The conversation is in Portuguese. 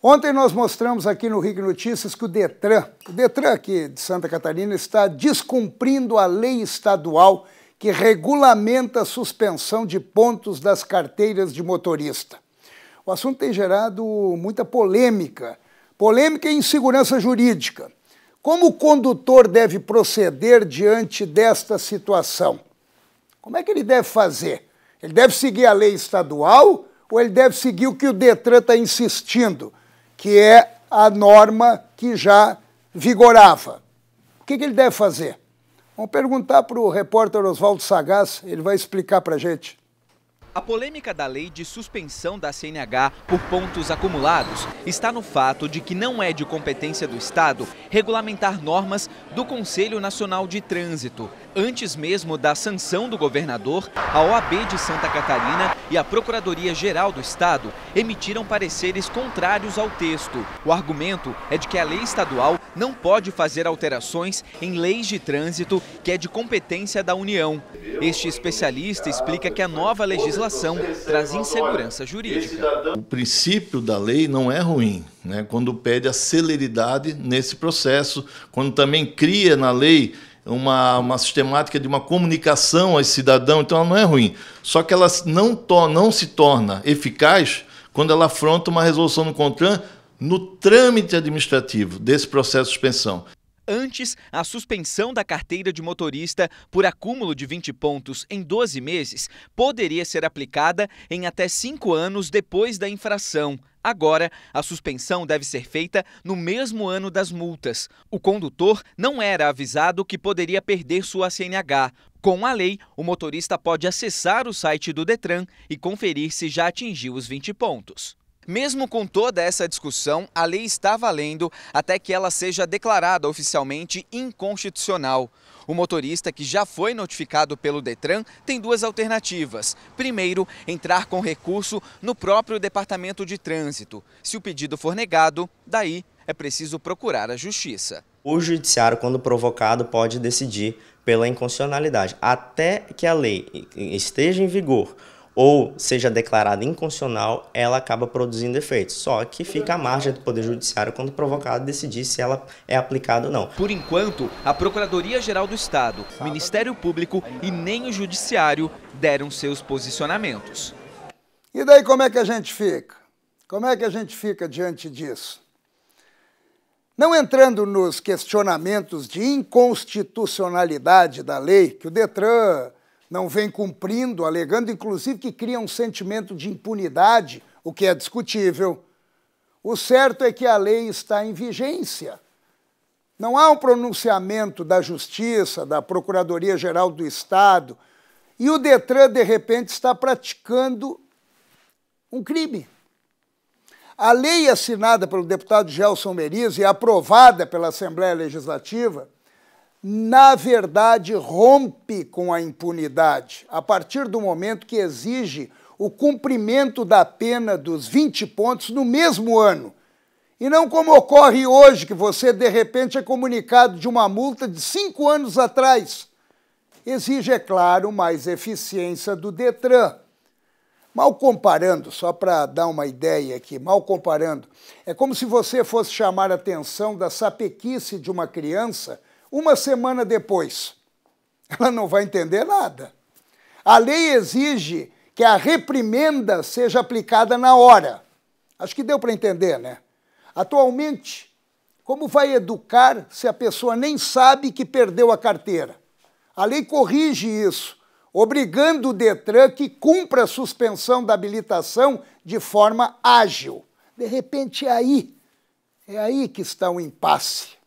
Ontem nós mostramos aqui no RIC Notícias que o Detran aqui de Santa Catarina está descumprindo a lei estadual que regulamenta a suspensão de pontos das carteiras de motorista. O assunto tem gerado muita polêmica e insegurança jurídica. Como o condutor deve proceder diante desta situação? Como é que ele deve fazer? Ele deve seguir a lei estadual ou ele deve seguir o que o Detran está insistindo, que é a norma que já vigorava? O que ele deve fazer? Vamos perguntar para o repórter Oswaldo Sagaz, ele vai explicar para a gente. A polêmica da lei de suspensão da CNH por pontos acumulados está no fato de que não é de competência do Estado regulamentar normas do Conselho Nacional de Trânsito. Antes mesmo da sanção do governador, a OAB de Santa Catarina e a Procuradoria-Geral do Estado emitiram pareceres contrários ao texto. O argumento é de que a lei estadual não pode fazer alterações em leis de trânsito que é de competência da União. Este especialista explica que a nova legislação traz insegurança jurídica. O princípio da lei não é ruim, né? Quando pede a celeridade nesse processo, quando também cria na lei uma sistemática de uma comunicação aos cidadãos, então ela não é ruim. Só que ela não se torna eficaz quando ela afronta uma resolução no CONTRAN no trâmite administrativo desse processo de suspensão. Antes, a suspensão da carteira de motorista por acúmulo de 20 pontos em 12 meses poderia ser aplicada em até 5 anos depois da infração. Agora, a suspensão deve ser feita no mesmo ano das multas. O condutor não era avisado que poderia perder sua CNH. Com a lei, o motorista pode acessar o site do Detran e conferir se já atingiu os 20 pontos. Mesmo com toda essa discussão, a lei está valendo até que ela seja declarada oficialmente inconstitucional. O motorista que já foi notificado pelo Detran tem duas alternativas. Primeiro, entrar com recurso no próprio Departamento de Trânsito. Se o pedido for negado, daí é preciso procurar a Justiça. O Judiciário, quando provocado, pode decidir pela inconstitucionalidade. Até que a lei esteja em vigor ou seja declarada inconstitucional, ela acaba produzindo efeitos. Só que fica à margem do Poder Judiciário, quando provocado, decidir se ela é aplicada ou não. Por enquanto, a Procuradoria-Geral do Estado, o Ministério Público e nem o Judiciário deram seus posicionamentos. E daí como é que a gente fica? Como é que a gente fica diante disso? Não entrando nos questionamentos de inconstitucionalidade da lei, que o Detran não vem cumprindo, alegando inclusive que cria um sentimento de impunidade, o que é discutível. O certo é que a lei está em vigência. Não há um pronunciamento da Justiça, da Procuradoria-Geral do Estado, e o Detran, de repente, está praticando um crime. A lei assinada pelo deputado Gelson Meriz e aprovada pela Assembleia Legislativa, na verdade, rompe com a impunidade, a partir do momento que exige o cumprimento da pena dos 20 pontos no mesmo ano. E não como ocorre hoje, que você, de repente, é comunicado de uma multa de 5 anos atrás. Exige, é claro, mais eficiência do Detran. Mal comparando, só para dar uma ideia aqui, mal comparando, é como se você fosse chamar a atenção da sapequice de uma criança uma semana depois. Ela não vai entender nada. A lei exige que a reprimenda seja aplicada na hora. Acho que deu para entender, né? Atualmente, como vai educar se a pessoa nem sabe que perdeu a carteira? A lei corrige isso, obrigando o Detran que cumpra a suspensão da habilitação de forma ágil. De repente, é aí que está o impasse.